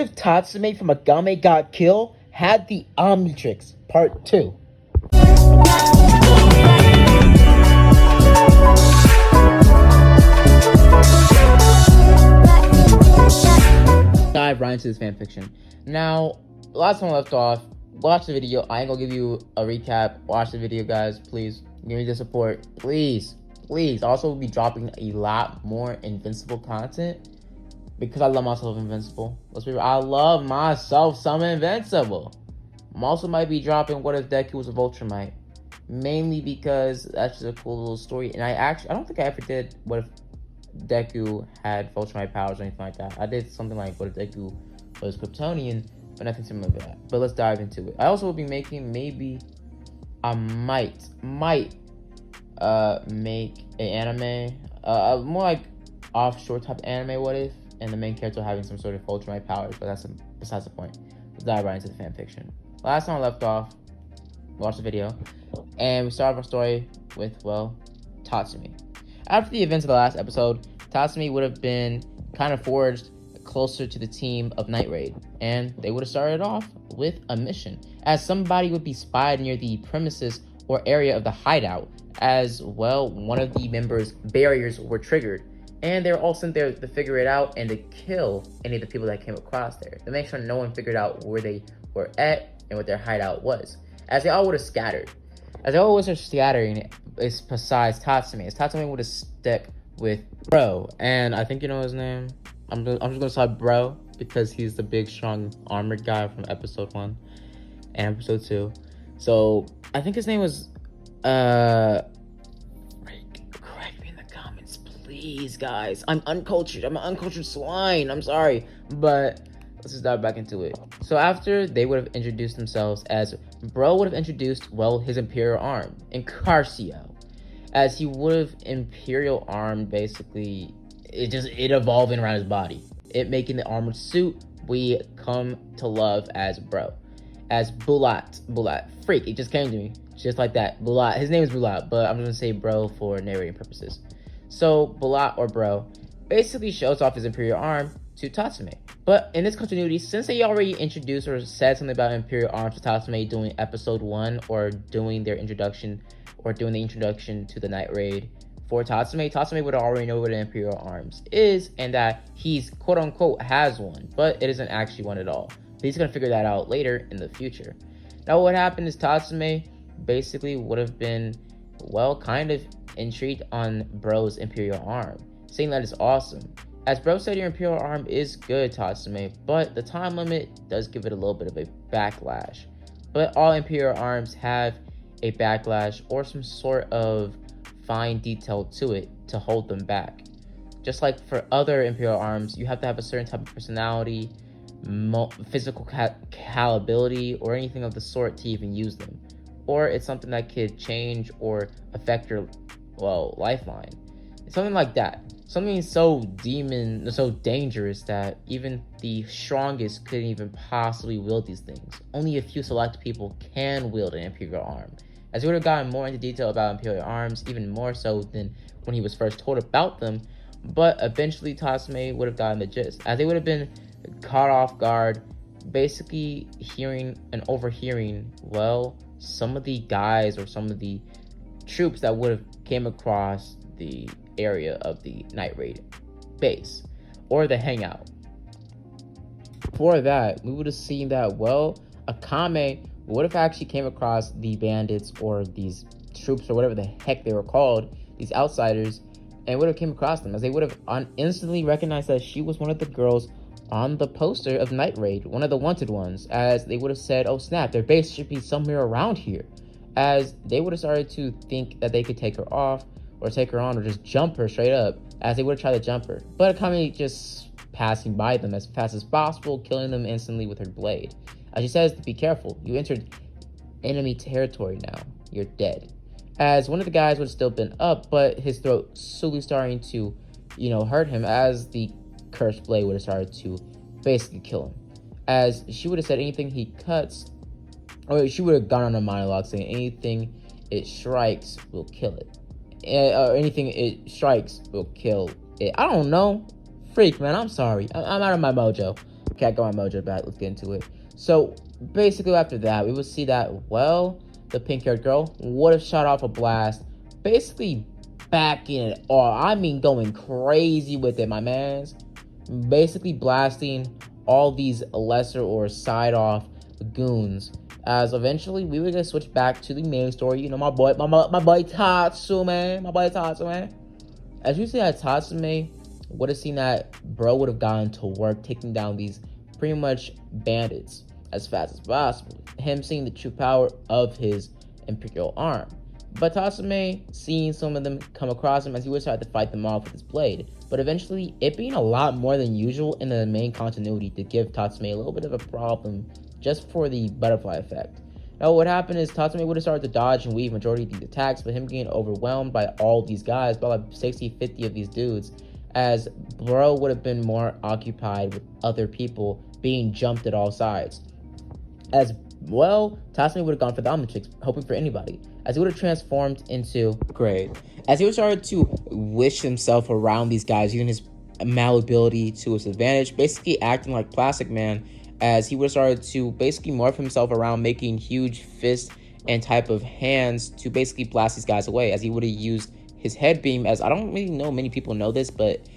if Tatsumi from Agame Got Killed had the Omnitrix Part 2? Dive right into this fanfiction. Now, last time I left off, watch the video. I ain't gonna give you a recap. Watch the video, guys. Please give me the support. Please. Also, we'll be dropping a lot more Invincible content because I love myself Invincible. Let's be real. I love myself some Invincible. I'm also might be dropping What If Deku Was a Vultramite, mainly because that's just a cool little story. And I don't think I ever did What If Deku had Vultramite powers or anything like that. I did something like What If Deku was Kryptonian, but nothing similar to that. But let's dive into it. I also will be making, maybe I might make an anime, more like offshore type anime What If, and the main character having some sort of Ultramite powers, but that's besides the point. Let's dive right into the fanfiction. Last time I left off, watch the video, and we started our story with, well, Tatsumi. After the events of the last episode, Tatsumi would have been kind of forged closer to the team of Night Raid, and they would have started off with a mission, as somebody would be spied near the premises or area of the hideout, as well one of the members' barriers were triggered, and they were all sent there to figure it out and to kill any of the people that came across there, to make sure no one figured out where they were at and what their hideout was, as they all would have scattered. As they all was scattering, it's besides Tatsumi, as Tatsumi would have stuck with Bro, and I think you know his name. I'm just gonna say Bro because he's the big, strong, armored guy from episode 1 and episode 2. So I think his name was correct me in the comments, please, guys. I'm uncultured. I'm an uncultured swine. I'm sorry, but let's just dive back into it. So after they would have introduced themselves, as Bro would have introduced, well, his Imperial arm, Incarcio, as he would have Imperial arm, basically it evolving around his body, it making the armored suit we come to love as Bro, as Bulat, freak, it just came to me just like that. Bulat, his name is Bulat, but I'm gonna say Bro for narrating purposes. So Bulat, or Bro, basically shows off his Imperial arm to Tatsumi. But in this continuity, since they already introduced or said something about Imperial arms to Tatsumi doing episode 1, or doing their introduction, or doing the introduction to the Night Raid for Tatsumi would already know what an Imperial arms is, and that he's quote unquote has one, but it isn't actually one at all. But he's gonna figure that out later in the future. Now what happened is Tatsumi basically would have been, well, kind of intrigued on Bro's Imperial arm, saying that it's awesome. As Bro said, your Imperial arm is good, Tatsumi, but the time limit does give it a little bit of a backlash. But all Imperial arms have a backlash or some sort of fine detail to it to hold them back. Just like for other Imperial arms, you have to have a certain type of personality, physical capability, or anything of the sort to even use them. Or it's something that could change or affect your, well, lifeline. It's something like that. Something so dangerous that even the strongest couldn't even possibly wield these things. Only a few select people can wield an Imperial arm. As we would have gotten more into detail about Imperial arms, even more so than when he was first told about them, but eventually Tatsumi would have gotten the gist, as they would have been caught off guard, basically hearing and overhearing, well, some of the guys or some of the troops that would have came across the area of the Night Raid base or the hangout. For that, we would have seen that, well, Akame would have actually came across the bandits or these troops or whatever the heck they were called, these outsiders, and would have came across them, as they would have instantly recognized that she was one of the girls on the poster of Night Raid, one of the wanted ones, as they would have said, oh snap, their base should be somewhere around here, as they would have started to think that they could take her off or take her on or just jump her straight up, as they would have tried to jump her, but Akame just passing by them as fast as possible, killing them instantly with her blade. As she says to be careful, you entered enemy territory now, you're dead. As one of the guys would have still been up, but his throat slowly starting to, hurt him, as the cursed blade would have started to basically kill him. As she would have said anything he cuts, or she would have gone on a monologue saying anything it strikes will kill it. Or anything it strikes will kill it. I don't know. Freak, man, I'm sorry. I'm out of my mojo. Okay, I got my mojo back. Let's get into it. So basically, after that, we would see that, well, the pink-haired girl would have shot off a blast, basically backing it off. I mean, going crazy with it, my mans. Basically blasting all these lesser or side-off goons. As eventually we would just switch back to the main story. You know, my boy Tatsumi. As you see that Tatsumi would have seen that bro would have gotten to work taking down these pretty much bandits as fast as possible. Him seeing the true power of his imperial arm. But Tatsumi seeing some of them come across him as he would try to fight them off with his blade. But eventually, it being a lot more than usual in the main continuity to give Tatsumi a little bit of a problem just for the butterfly effect. Now, what happened is Tatsumi would have started to dodge and weave majority of these attacks, but him getting overwhelmed by all these guys, by like 60, 50 of these dudes, as bro would have been more occupied with other people being jumped at all sides. As well, Tatsumi would have gone for the Omnitrix, hoping for anybody, as he would have transformed into Great. As he would start to wish himself around these guys, using his malleability to his advantage, basically acting like Plastic Man, as he would have started to basically morph himself around, making huge fists and type of hands to basically blast these guys away, as he would have used his head beam, as I don't really know many people know this, but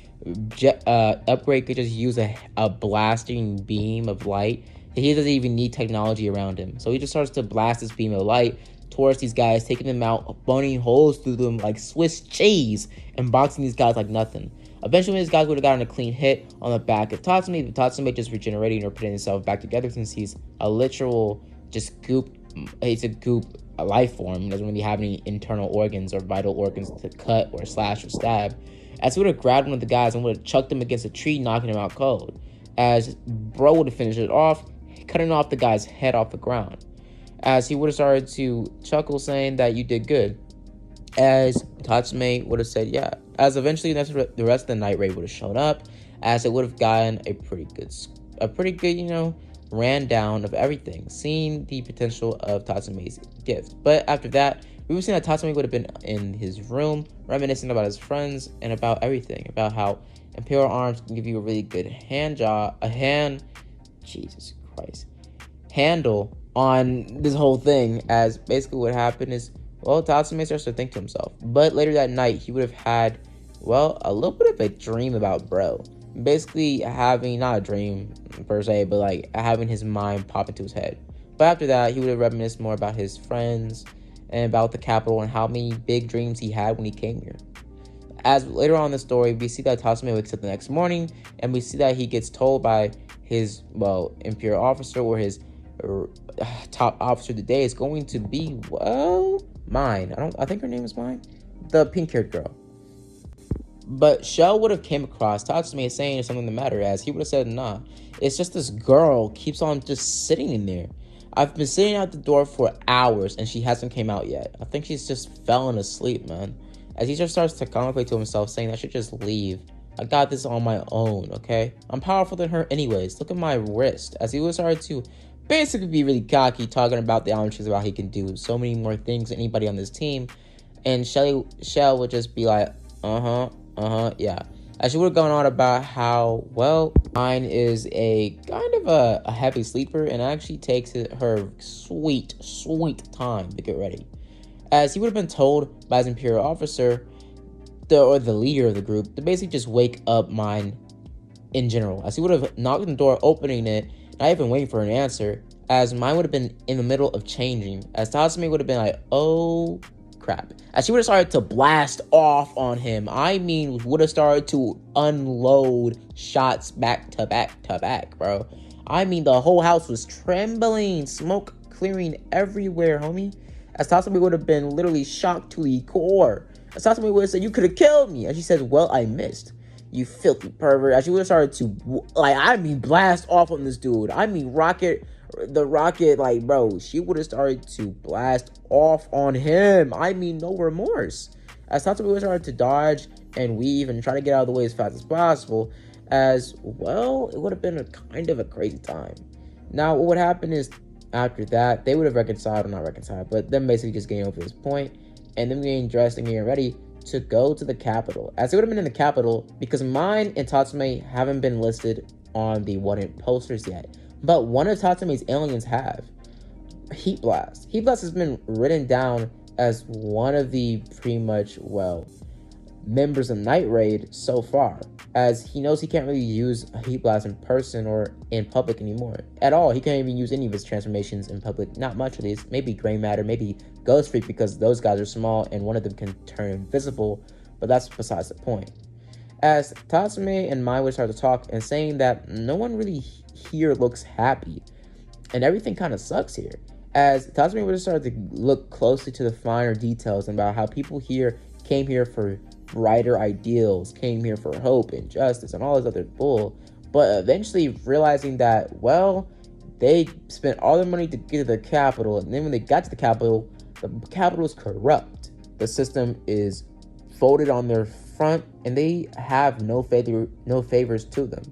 Upgrade could just use a blasting beam of light. He doesn't even need technology around him. So he just starts to blast this beam of light towards these guys, taking them out, burning holes through them like Swiss cheese, and boxing these guys like nothing. Eventually, these guys would have gotten a clean hit on the back of Tatsumi, but Tatsumi just regenerating or putting himself back together since he's a literal just goop. He's a goop, a life form. He doesn't really have any internal organs or vital organs to cut or slash or stab. As he would have grabbed one of the guys and would have chucked him against a tree, knocking him out cold. As bro would have finished it off, cutting off the guy's head off the ground. As he would have started to chuckle, saying that you did good. As Tatsumi would have said, yeah. As eventually the rest of the night raid would have shown up, as it would have gotten a pretty good, you know, ran down of everything, seeing the potential of Tatsumi's gift. But after that, we would see that Tatsumi would have been in his room, reminiscing about his friends and about everything, about how Imperial Arms can give you a really good handle on this whole thing. As basically what happened is, well, Tatsumi starts to think to himself. But later that night, he would have had, well, a little bit of a dream about bro. Basically having, not a dream per se, but like having his mind pop into his head. But after that, he would have reminisced more about his friends and about the capital and how many big dreams he had when he came here. As later on in the story, we see that Tatsumi wakes up the next morning, and we see that he gets told by his, well, imperial officer or his top officer today is going to be, well, Mine. I think her name is Mine. The pink-haired girl. But Shell would have came across Tatsumi saying something the matter, as he would have said, nah, it's just this girl keeps on just sitting in there. I've been sitting at the door for hours and she hasn't came out yet. I think she's just fallen asleep, man. As he just starts to contemplate to himself, saying I should just leave. I got this on my own, okay? I'm powerful than her anyways. Look at my wrist. As he was starting to basically be really cocky, talking about the Omnitrix, about he can do so many more things than anybody on this team. And Shell would just be like, yeah. As she would have gone on about how, well, Mine is a kind of a heavy sleeper and actually takes her sweet time to get ready. As he would have been told by his imperial officer, or the leader of the group, to basically just wake up Mine in general. As he would have knocked on the door, opening it, not even waiting for an answer, as Mine would have been in the middle of changing. As Tatsumi would have been like, oh crap. As she would have started to blast off on him. I mean, would have started to unload shots back to back, bro. I mean, the whole house was trembling, smoke clearing everywhere, homie. As Tatsumi would have been literally shocked to the core. As Tatsumi would have said, you could have killed me. And she says, well, I missed. You filthy pervert. As she would have started to, blast off on this dude. The rocket, like, bro, she would have started to blast off on him. I mean, no remorse. As Tatsumi would have started to dodge and weave and try to get out of the way as fast as possible. As, well, it would have been a kind of a crazy time. Now, what would happen is, after that, they would have reconciled, or not reconciled, but them basically just getting over this point, and them getting dressed and getting ready to go to the capital. As they would have been in the capital, because Mine and Tatsumi haven't been listed on the wanted posters yet, but one of Tatsumi's aliens have. Heat Blast. Heat Blast has been written down as one of the pretty much, well, members of Night Raid so far, as he knows he can't really use a Heat Blast in person or in public anymore at all. He can't even use any of his transformations in public, not much of these. Maybe Gray Matter, maybe Ghost Freak, because those guys are small and one of them can turn invisible, but that's besides the point. As Tatsumi and Mai would start to talk and saying that no one really here looks happy and everything kind of sucks here, as Tatsumi would start to look closely to the finer details about how people here came here for brighter ideals, came here for hope and justice and all this other bull, but eventually realizing that, well, they spent all their money to get to the capital, and then when they got to the capital is corrupt. The system is folded on their front, and they have no favors to them.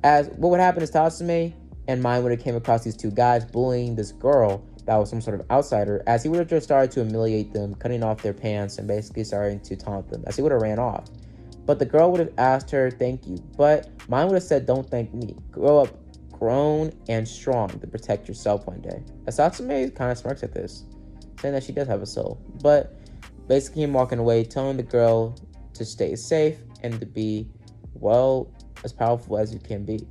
As what would happen is Tatsumi and Mai would have came across these two guys bullying this girl that was some sort of outsider, as he would have just started to humiliate them, cutting off their pants and basically starting to taunt them, as he would have ran off. But the girl would have asked her thank you, but Mai would have said, don't thank me. Grow up grown and strong to protect yourself one day. As Tatsumi kind of smirks at this, saying that she does have a soul, but basically him walking away, telling the girl to stay safe and to be, well, as powerful as you can be.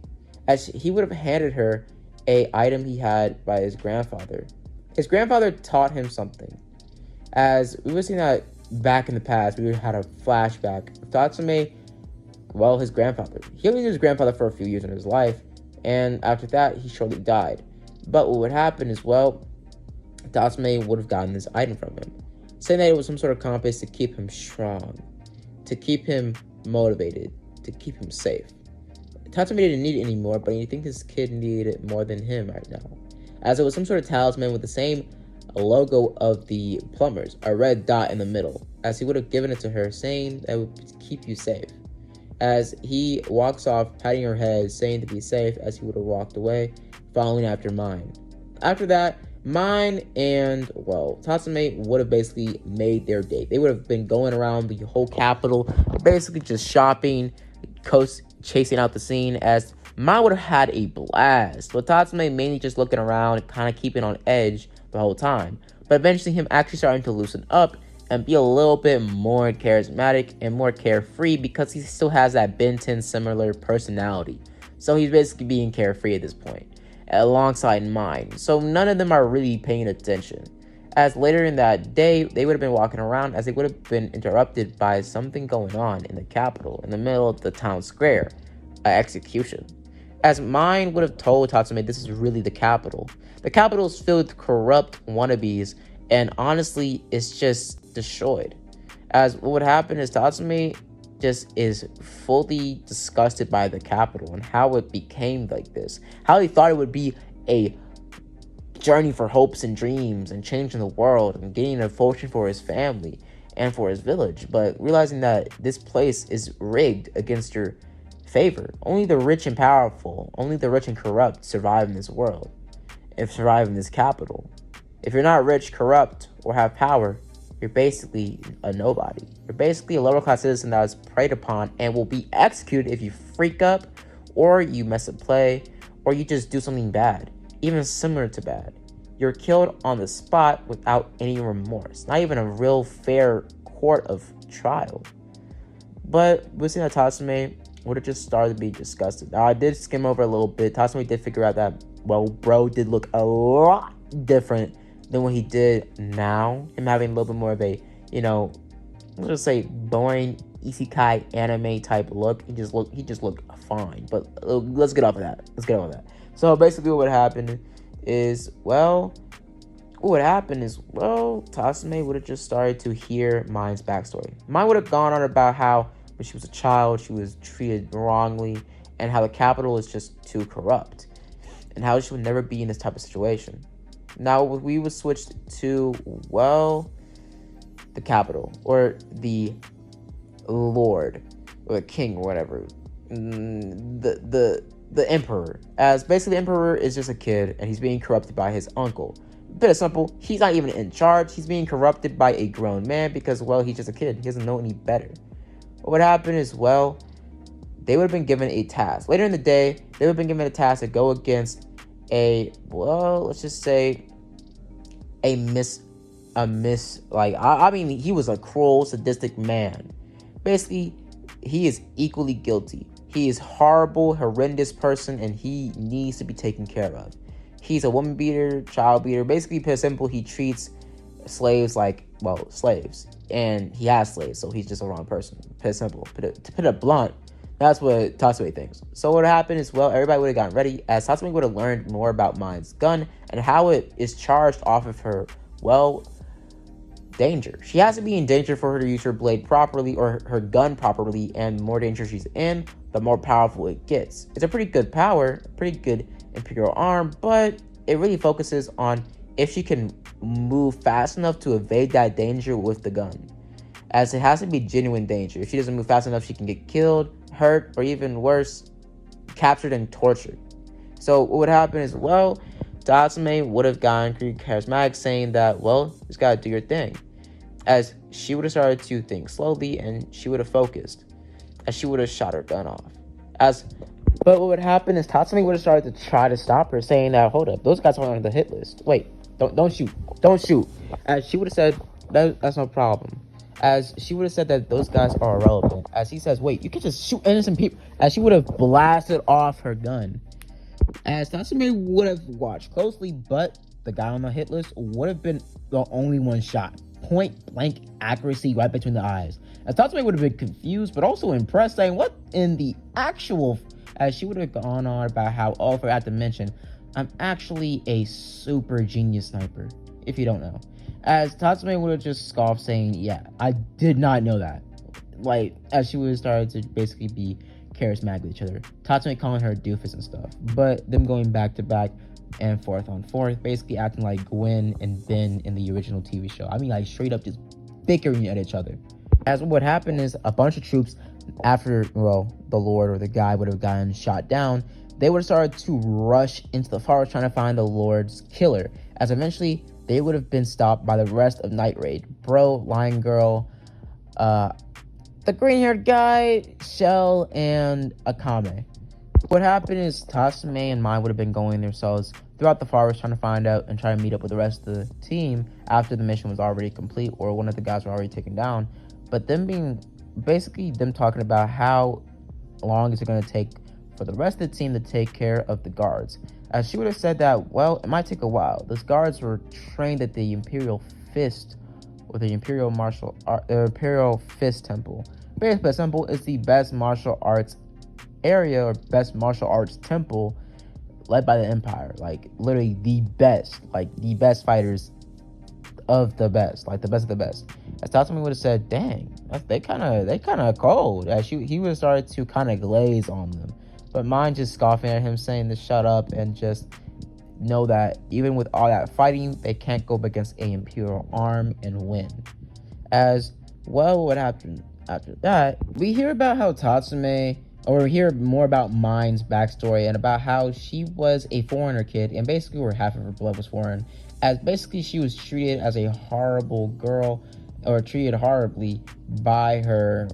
As he would have handed her a item he had by his grandfather. His grandfather taught him something. As we were seeing that back in the past, we had a flashback of Tatsumi, well, his grandfather. He only knew his grandfather for a few years in his life, and after that, he shortly died. But what would happen is, well, Tatsumi would have gotten this item from him, saying that it was some sort of compass to keep him strong, to keep him motivated, to keep him safe. Tatsumi didn't need it anymore, but you think this kid needed it more than him right now, as it was some sort of talisman with the same logo of the plumbers, a red dot in the middle, as he would have given it to her, saying that it would keep you safe. As he walks off, patting her head, saying to be safe, as he would have walked away, following after Mine. After that, Mine and, well, Tatsumi would have basically made their date. They would have been going around the whole capital, basically just shopping, chasing out the scene, as Mai would have had a blast, but Tatsumi mainly just looking around, kind of keeping on edge the whole time. But eventually him actually starting to loosen up and be a little bit more charismatic and more carefree, because he still has that Ben 10 similar personality. So he's basically being carefree at this point, alongside Mine. So none of them are really paying attention. As later in that day, they would have been walking around, as they would have been interrupted by something going on in the capital, in the middle of the town square, an execution. As Mine would have told Tatsumi, this is really the capital. The capital is filled with corrupt wannabes, and honestly, it's just destroyed. As what would happen is Tatsumi just is fully disgusted by the capital and how it became like this. How he thought it would be a journey for hopes and dreams and changing the world and getting a fortune for his family and for his village, but realizing that this place is rigged against your favor. Only the rich and powerful, only the rich and corrupt survive in this world, and survive in this capital. If you're not rich, corrupt, or have power, you're basically a nobody. You're basically a lower class citizen that is preyed upon and will be executed if you freak up, or you mess up play, or you just do something bad, even similar to bad. You're killed on the spot without any remorse. Not even a real fair court of trial. But we'll see that Tatsumi would have just started to be disgusted. Now, I did skim over a little bit. Tatsumi did figure out that, well, bro did look a lot different than what he did now. Him having a little bit more of a, let's just say boring isekai anime type look. He just looked fine. But let's get off of that. So basically what would happen is, Tatsumi would have just started to hear Mine's backstory. Mine would have gone on about how when she was a child, she was treated wrongly, and how the capital is just too corrupt, and how she would never be in this type of situation. Now, we would switch to, the capital, or the Lord, or the King, or whatever. The Emperor. As basically the Emperor is just a kid, and he's being corrupted by his uncle. Bit of simple, he's not even in charge. He's being corrupted by a grown man because, he's just a kid. He doesn't know any better. What would happen is, they would have been given a task. Later in the day, they would have been given a task to go against let's just say a I mean, he was a cruel, sadistic man. Basically, he is equally guilty. He is horrible, horrendous person, and he needs to be taken care of. He's a woman beater, child beater. Basically, put it simple, he treats slaves like, slaves. And he has slaves, so he's just a wrong person. Put it simple. To put it blunt, that's what Tatsumi thinks. So what happened is, everybody would have gotten ready, as Tatsumi would have learned more about Mind's gun and how it is charged off of her, danger. She has to be in danger for her to use her blade properly or her gun properly, and the more danger she's in, the more powerful it gets. It's a pretty good power, pretty good Imperial arm, but it really focuses on if she can move fast enough to evade that danger with the gun, as it has to be genuine danger. If she doesn't move fast enough, she can get killed, hurt, or even worse, captured and tortured. So what would happen is, Tatsumi would have gotten pretty charismatic, saying that, just gotta do your thing. As she would have started to think slowly, and she would have focused, as she would have shot her gun off. But what would happen is Tatsumi would have started to try to stop her, saying that, hold up, those guys are on the hit list. Wait, don't shoot. As she would have said, that's no problem. As she would have said that those guys are irrelevant. As he says, wait, you can just shoot innocent people. As she would have blasted off her gun. As Tatsumi would have watched closely, but the guy on the hit list would have been the only one shot. Point blank accuracy right between the eyes. As Tatsumi would have been confused, but also impressed, saying, what in the actual... As she would have gone on about how, I forgot to mention, I'm actually a super genius sniper, if you don't know. As Tatsumi would have just scoffed, saying, yeah, I did not know that. As she would have started to basically be charismatic with each other. Tatsumi calling her doofus and stuff, but them going back to back and forth on forth, basically acting like Gwen and Ben in the original TV show. I mean, straight up just bickering at each other. As what happened is, a bunch of troops, after, the Lord or the guy would have gotten shot down, they would have started to rush into the forest trying to find the Lord's killer. As eventually, they would have been stopped by the rest of Night Raid. Bro, Lion Girl, the green-haired guy, Shell, and Akame. What happened is Tatsumi and Mai would have been going themselves throughout the forest trying to find out and try to meet up with the rest of the team after the mission was already complete or one of the guys were already taken down. But them talking about how long is it going to take for the rest of the team to take care of the guards. As she would have said that, it might take a while. Those guards were trained at the Imperial Fist or the Imperial Fist Temple. Basically, Temple is the best martial arts area or best martial arts temple led by the Empire. Literally the best fighters of the best, the best of the best. As Tatsumi would have said, dang, they kind of cold. As he would have started to kind of glaze on them, but mine just scoffing at him, saying to shut up and just know that even with all that fighting, they can't go up against a Imperial arm and win. As what happened after that, we hear about how Tatsumi, or we hear more about Mine's backstory and about how she was a foreigner kid, and basically where half of her blood was foreign. As basically she was treated as a horrible girl, or treated horribly by her,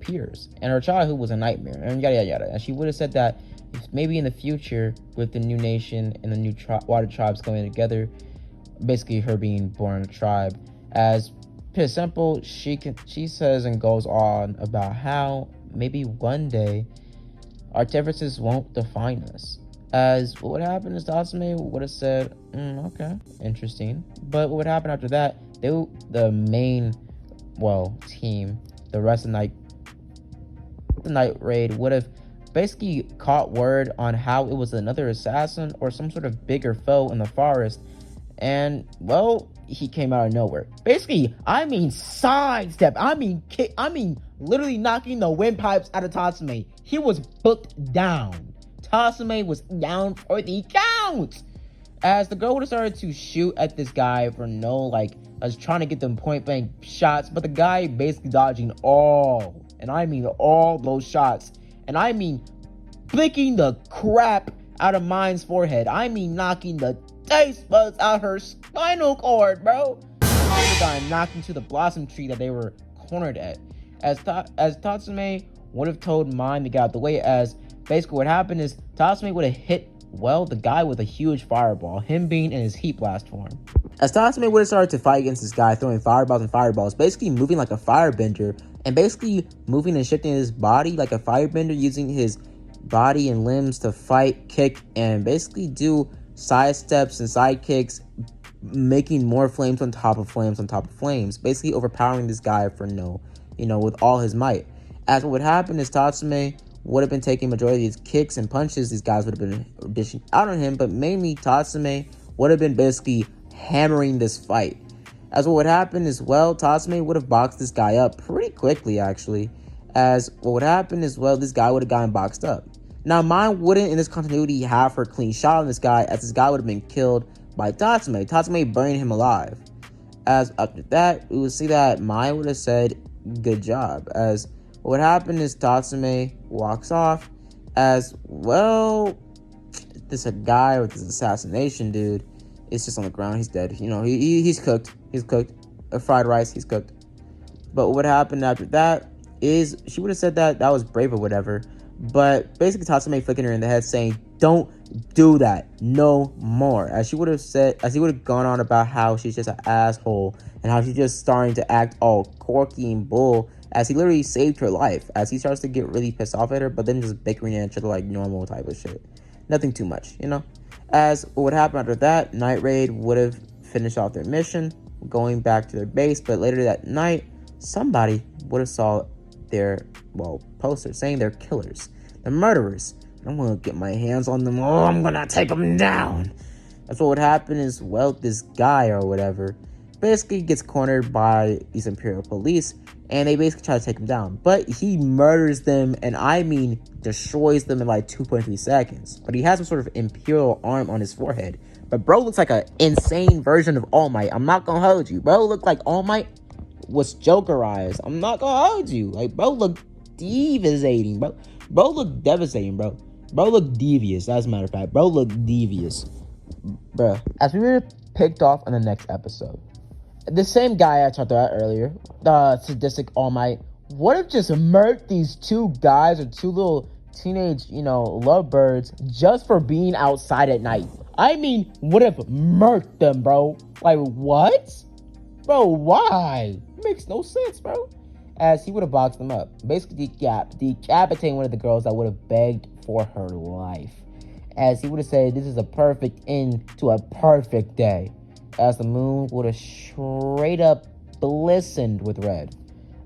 peers. And her childhood was a nightmare, and yada, yada, yada. And she would have said that maybe in the future, with the new nation and the new water tribes coming together, basically her being born in a tribe, as pretty simple, she says and goes on about how maybe one day our differences won't define us. As what would happen is Tatsumi would have said, okay, interesting. But what would happen after that, the main, team, the rest of the night raid would have basically caught word on how it was another assassin or some sort of bigger foe in the forest. And, he came out of nowhere. Basically, sidestep. Literally knocking the windpipes out of Tatsumi. He was booked down. Tatsumi was down for the count. As the girl would have started to shoot at this guy for was trying to get them point blank shots, but the guy basically dodging all those shots. And flicking the crap out of Mine's forehead. Knocking the taste buds out her spinal cord, bro. The guy knocked into the blossom tree that they were cornered at. As Tatsumi would have told Mine to get out the way, as basically what happened is Tatsumi would have hit, well, the guy with a huge fireball, him being in his heat blast form. As Tatsumi would have started to fight against this guy, throwing fireballs, basically moving like a firebender, and basically moving and shifting his body like a firebender, using his body and limbs to fight, kick, and basically do side steps and side kicks, making more flames on top of flames on top of flames, basically overpowering this guy for with all his might. As what would happen is Tatsumi would have been taking majority of these kicks and punches these guys would have been dishing out on him, but mainly Tatsumi would have been basically hammering this fight. As what would happen is, well, Tatsumi would have boxed this guy up pretty quickly, actually. As what would happen is, well, this guy would have gotten boxed up. Now, Mine wouldn't, in this continuity, have her clean shot on this guy, as this guy would have been killed by Tatsumi burning him alive. As after that, we would see that Mine would have said, good job. As what would happen is Tatsumi walks off, as, well, this a guy with this assassination dude is just on the ground. He's dead. He's cooked. He's cooked. Fried rice, he's cooked. But what happened after that is she would have said that was brave or whatever. But basically Tatsumi flicking her in the head saying, don't do that no more. As he would have gone on about how she's just an asshole and how she's just starting to act all corky and bull, as he literally saved her life. As he starts to get really pissed off at her, but then just bickering at each other like normal type of shit. Nothing too much, As what would happen after that, Night Raid would have finished off their mission, going back to their base, but later that night, somebody would have saw their, poster saying they're killers, they're murderers. I'm gonna get my hands on them. Oh, I'm gonna take them down. That's what would happen is, well, this guy or whatever basically gets cornered by these Imperial police, and they basically try to take him down. But he murders them, and I mean destroys them in like 2.3 seconds. But he has some sort of Imperial arm on his forehead. But bro looks like an insane version of All Might. I'm not gonna hold you. Bro looked like All Might was Jokerized. I'm not gonna hold you. Like, bro looked devastating, bro. Bro looked devastating, bro. Bro looked devious, as a matter of fact. Bro looked devious. Bro. As we were picked off on the next episode, the same guy I talked about earlier, the sadistic All Might, would have just murked these two guys or two little teenage, lovebirds just for being outside at night. I mean, would have murked them, bro. Like, what? Bro, why? Makes no sense, bro. As he would have boxed them up. Basically decapitating one of the girls that would have begged for her life. As he would have said, this is a perfect end to a perfect day. As the moon would have straight up glistened with red.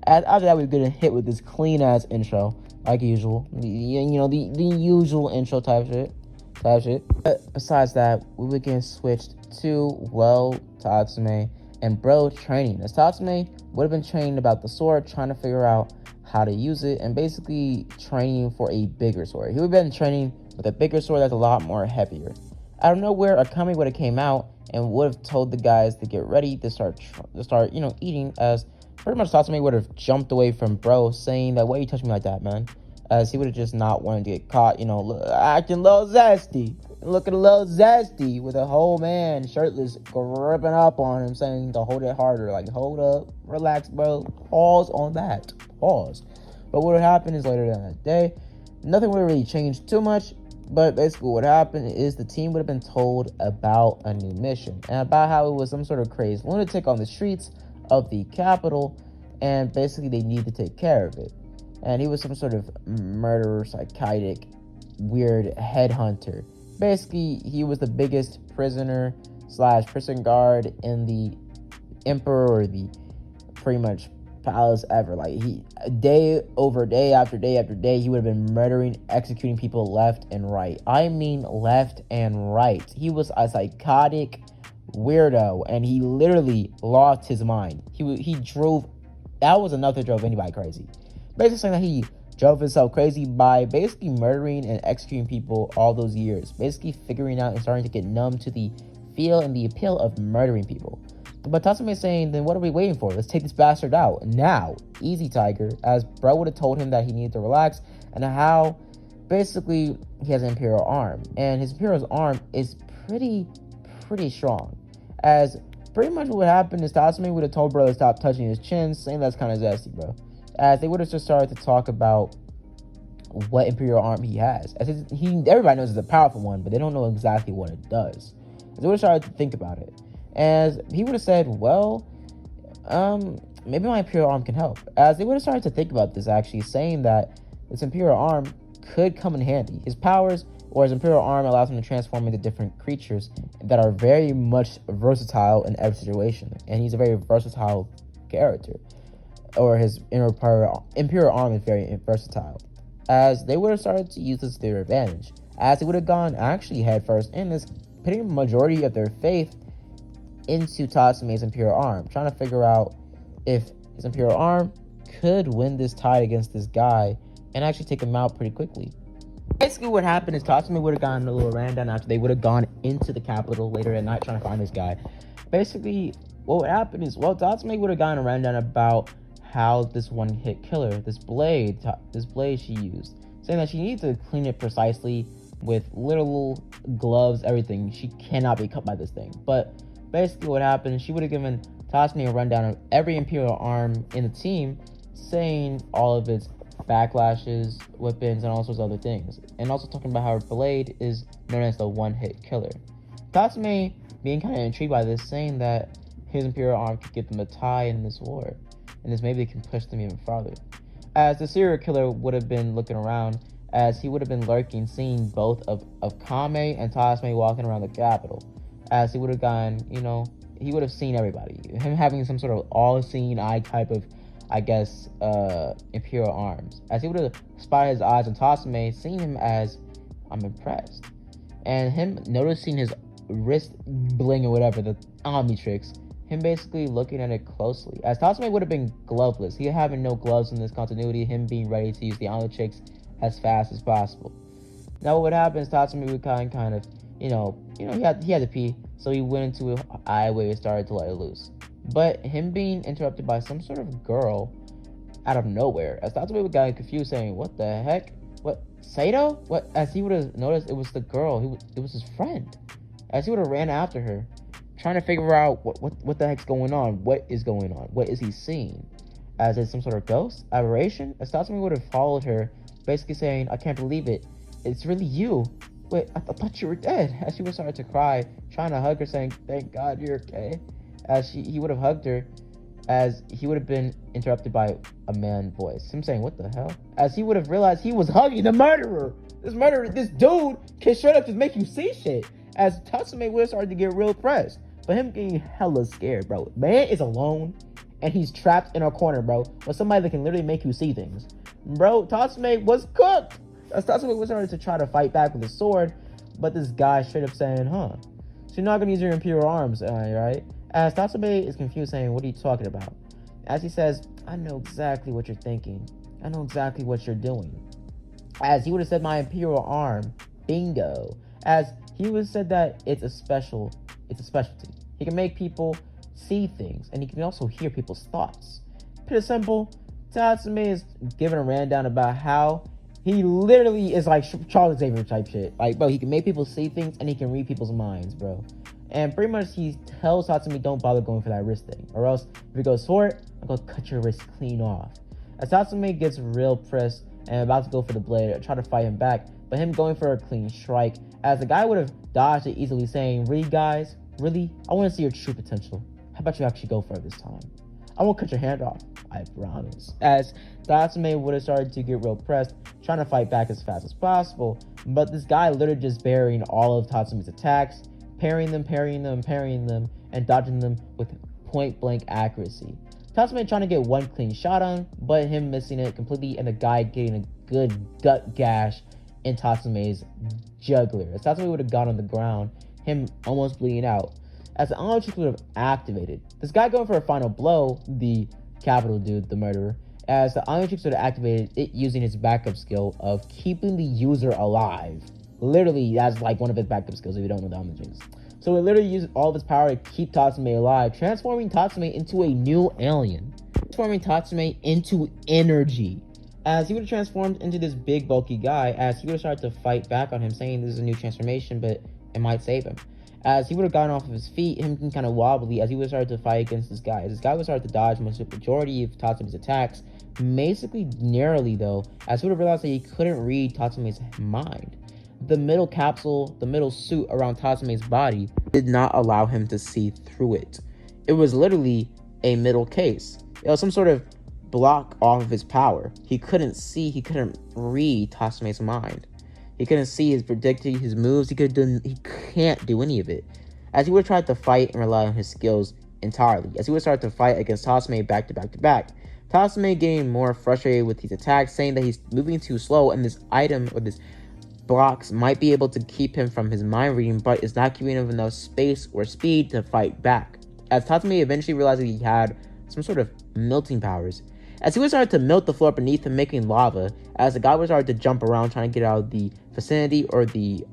As after that, we were getting hit with this clean ass intro, like usual. The usual intro type shit. But besides that, we would get switched to, well, Tatsumi and bro training. As Tatsumi would have been training about the sword, trying to figure out how to use it, and basically training for a bigger sword. He would have been training with a bigger sword that's a lot more heavier. Out of nowhere, Akami would have came out and would have told the guys to get ready to start eating, as pretty much Tatsumi would have jumped away from bro, saying that, why you touch me like that, man? As he would have just not wanted to get caught, acting a little zesty. Looking a little zesty with a whole man shirtless gripping up on him, saying to hold it harder. Like, hold up, relax, bro. Pause on that. Pause. But what would happen is later that day, nothing would really change too much. But basically what happened is the team would have been told about a new mission and about how it was some sort of crazed lunatic on the streets of the capital, and basically they needed to take care of it. And he was some sort of murderer, psychotic, weird headhunter. Basically, he was the biggest prisoner / prison guard in the emperor or the pretty much palace ever. Like, he day over day after day after day, he would have been murdering, executing people left and right. I mean left and right. He was a psychotic weirdo, and he literally lost his mind. He drove, that was enough that drove anybody crazy. Basically saying that he drove himself crazy by basically murdering and executing people all those years. Basically figuring out and starting to get numb to the feel and the appeal of murdering people. But Tatsumi is saying, then what are we waiting for? Let's take this bastard out now. Easy, Tiger. As bro would have told him that he needed to relax, and how basically he has an Imperial arm. And his Imperial's arm is pretty strong. As pretty much what happened is Tatsumi would have told bro to stop touching his chin, saying that's kind of zesty, bro. As they would have just started to talk about what Imperial Arm he has. As everybody knows it's a powerful one, but they don't know exactly what it does. So they would have started to think about it. As he would have said, well, maybe my Imperial Arm can help. As they would have started to think about this, actually, saying that this Imperial Arm could come in handy. His powers, or his Imperial Arm, allows him to transform into different creatures that are very much versatile in every situation. And he's a very versatile character. Or his Imperial Arm is very versatile. As they would have started to use this to their advantage. As they would have gone actually headfirst in this, putting a majority of their faith into Tatsumi's Imperial Arm, trying to figure out if his Imperial Arm could win this tide against this guy and actually take him out pretty quickly. Basically what happened is Tatsumi would have gotten a little rundown after they would have gone into the capital later at night trying to find this guy. Basically what would happen is, well, Tatsumi would have gotten a rundown about how this one-hit killer, this blade she used, saying that she needs to clean it precisely with little gloves, everything. She cannot be cut by this thing. But basically what happened, she would have given Tatsumi a rundown of every Imperial Arm in the team, saying all of its backlashes, weapons, and all sorts of other things. And also talking about how her blade is known as the one-hit killer. Tatsumi being kind of intrigued by this, saying that his Imperial Arm could give them a tie in this war, and this maybe can push them even farther. As the serial killer would have been looking around, as he would have been lurking, seeing both of Kame and Tatsumi walking around the capital. As he would have gone, he would have seen everybody. Him having some sort of all-seeing eye type of, I guess, Imperial Arms. As he would have spied his eyes on Tatsumi, seeing him as, I'm impressed. And him noticing his wrist bling or whatever, the Omnitrix, him basically looking at it closely. As Tatsumi would have been gloveless. He having no gloves in this continuity, him being ready to use the Omnitrix as fast as possible. Now what would happen is Tatsumi would kind of, he had to pee, so he went into an aiway and started to let it loose. But him being interrupted by some sort of girl out of nowhere, as Tatsumi would get confused, saying, what the heck? What, Sato? What? As he would have noticed, it was the girl. It was his friend. As he would have ran after her, trying to figure out what the heck's going on. What is going on? What is he seeing? As it's some sort of ghost? Aberration? As Tatsumi would have followed her, basically saying, I can't believe it. It's really you. Wait, I thought you were dead. As she would start to cry, trying to hug her, saying, thank God you're okay. As he would have hugged her, as he would have been interrupted by a man's voice. Him saying, what the hell? As he would have realized he was hugging the murderer. This dude can straight up just make you see shit. As Tatsumi would have started to get real pressed. But him getting hella scared, bro. Man is alone, and he's trapped in a corner, bro, with somebody that can literally make you see things. Bro, Tatsumi was cooked. As Tatsumi was starting to try to fight back with his sword, but this guy straight up saying, so you're not going to use your Imperial Arms, right? As Tatsumi is confused, saying, what are you talking about? As he says, I know exactly what you're thinking. I know exactly what you're doing. As he would have said, my Imperial Arm, bingo. As he would have said that it's a specialty. He can make people see things, and he can also hear people's thoughts. Pretty simple. Tatsumi is giving a rundown about how he literally is like Charles Xavier type shit. Like, bro, he can make people see things, and he can read people's minds, bro. And pretty much he tells Tatsumi, don't bother going for that wrist thing, or else if he goes for it, I'm gonna cut your wrist clean off. As Tatsumi gets real pressed and about to go for the blade, try to fight him back, but him going for a clean strike, as the guy would have dodged it easily, saying, really, guys? Really? I want to see your true potential. How about you actually go for it this time? I won't cut your hand off, I promise. As Tatsumi would have started to get real pressed, trying to fight back as fast as possible, but this guy literally just burying all of Tatsumi's attacks, parrying them, and dodging them with point-blank accuracy. Tatsumi trying to get one clean shot on, but him missing it completely, and the guy getting a good gut gash in Tatsumi's jugular. As Tatsumi would have gone on the ground, him almost bleeding out. As the Omnitrix would have activated, this guy going for a final blow, the capital dude, the murderer, as the Omnitrix would have activated it using his backup skill of keeping the user alive. Literally, that's like one of his backup skills if you don't know the Omnitrix. So it literally uses all of its power to keep Tatsumi alive, transforming Tatsumi into a new alien. Transforming Tatsumi into energy. As he would have transformed into this big bulky guy, as he would have started to fight back on him, saying this is a new transformation, but it might save him. As he would have gotten off of his feet, him being kind of wobbly, as he would start to fight against this guy. As this guy would start to dodge majority of Tatsumi's attacks, basically narrowly though, as he would have realized that he couldn't read Tatsumi's mind. The middle capsule, the middle suit around Tatsumi's body did not allow him to see through it. It was literally a middle case. It was some sort of block off of his power. He couldn't see, he couldn't read Tatsumi's mind. He couldn't see his predicting, his moves. He can't do any of it. As he would try to fight and rely on his skills entirely. As he would start to fight against Tatsumi back to back to back. Tatsumi getting more frustrated with these attacks, saying that he's moving too slow and this item or this blocks might be able to keep him from his mind reading, but it's not giving him enough space or speed to fight back. As Tatsumi eventually realized that he had some sort of melting powers. As he would start to melt the floor beneath him, making lava, as the guy would start to jump around trying to get out of the vicinity or the,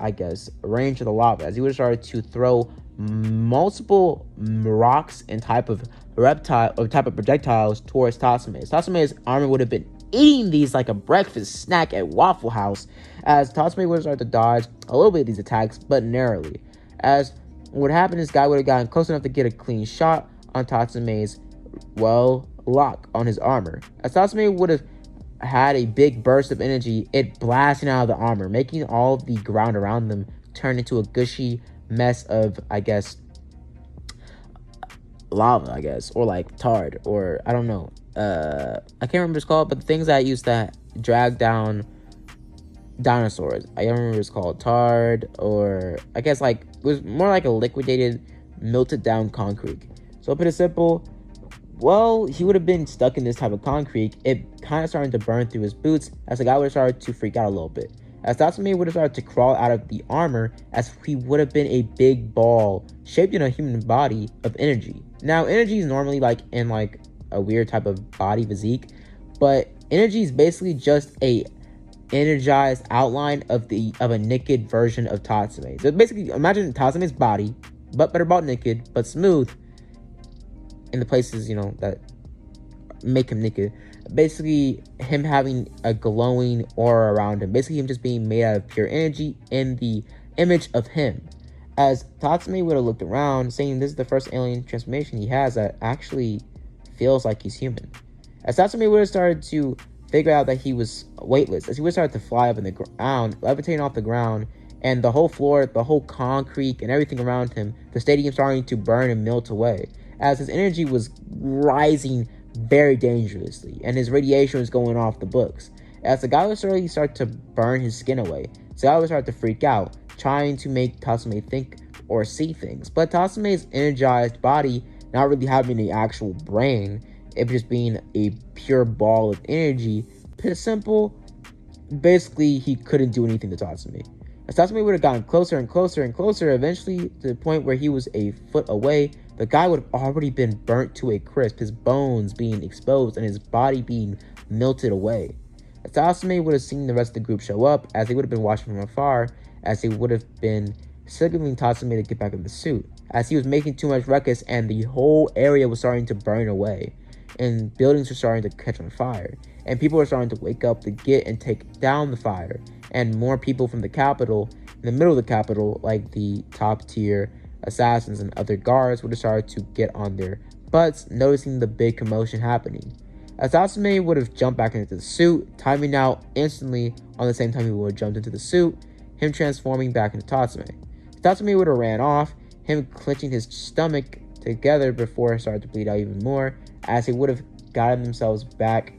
range of the lava, as he would start to throw multiple rocks and type of projectiles towards Tatsumi. Tatsumi's armor would have been eating these like a breakfast snack at Waffle House, as Tatsumi would start to dodge a little bit of these attacks, but narrowly. As what happened, this guy would have gotten close enough to get a clean shot on Tatsumi's, lock on his armor. As Tatsumi would have had a big burst of energy, it blasting out of the armor, making all the ground around them turn into a gushy mess of, lava, or like tarred, or I don't know. I can't remember what it's called, but the things that used to drag down dinosaurs. I don't remember what it's called. Tarred, or it was more like a liquidated, melted down concrete. So to put it simple, he would have been stuck in this type of concrete. It kind of started to burn through his boots, as the guy would have started to freak out a little bit. As Tatsumi would have started to crawl out of the armor, as he would have been a big ball shaped in a human body of energy. Now, energy is normally in a weird type of body physique, but energy is basically just a energized outline of a naked version of Tatsumi. So basically, imagine Tatsumi's body, but better about naked, but smooth in the places, that make him naked. Basically, him having a glowing aura around him. Basically, him just being made out of pure energy in the image of him. As Tatsumi would have looked around, saying this is the first alien transformation he has that actually feels like he's human. As Tatsumi would have started to figure out that he was weightless, as he would start to fly up in the ground, levitating off the ground, and the whole floor, the whole concrete, and everything around him, the stadium starting to burn and melt away, as his energy was rising very dangerously, and his radiation was going off the books. As the guy would slowly start to burn his skin away, the guy would start to freak out, trying to make Tatsumi think or see things. But Tatsumi's energized body, not really having the actual brain, it just being a pure ball of energy, put it simple, basically he couldn't do anything to Tatsumi. As Tatsumi would have gotten closer and closer and closer, eventually to the point where he was a foot away, the guy would have already been burnt to a crisp, his bones being exposed and his body being melted away. As Tatsumi would have seen the rest of the group show up, as they would have been watching from afar, as they would have been signaling Tatsumi to get back in the suit, as he was making too much ruckus and the whole area was starting to burn away, and buildings were starting to catch on fire, and people were starting to wake up to get and take down the fire, and more people from the capital, in the middle of the capital, like the top tier assassins and other guards, would have started to get on their butts, noticing the big commotion happening. As Tatsumi would have jumped back into the suit, timing out instantly on the same time he would have jumped into the suit, him transforming back into Tatsumi. Tatsumi would have ran off, him clenching his stomach together before it started to bleed out even more, as he would have gotten themselves back,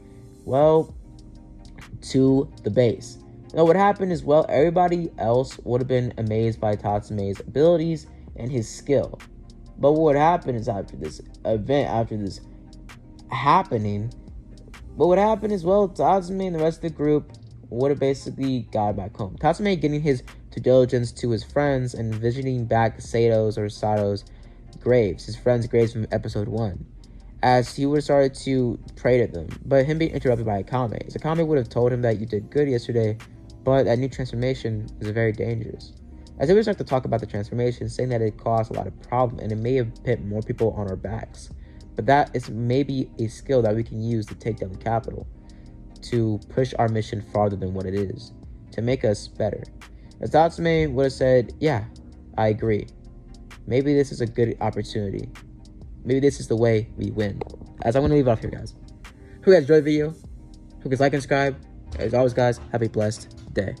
to the base. Now what happened is, everybody else would have been amazed by Tatsumi's abilities and his skill. But what would happen is, after this happening, Tatsumi and the rest of the group would have basically got back home. Tatsumi getting his due diligence to his friends and visiting back Sato's graves, his friends' graves from episode 1, as he would have started to pray to them, but him being interrupted by Akame. So Akame would have told him that you did good yesterday, but that new transformation is very dangerous. As they would start to talk about the transformation, saying that it caused a lot of problems and it may have put more people on our backs, but that is maybe a skill that we can use to take down the capital, to push our mission farther than what it is, to make us better. As Tatsumi would have said, yeah, I agree. maybe this is a good opportunity. Maybe this is the way we win. As I'm gonna leave it off here, guys. Hope you guys enjoyed the video. Hope you guys like and subscribe. As always, guys, have a blessed day.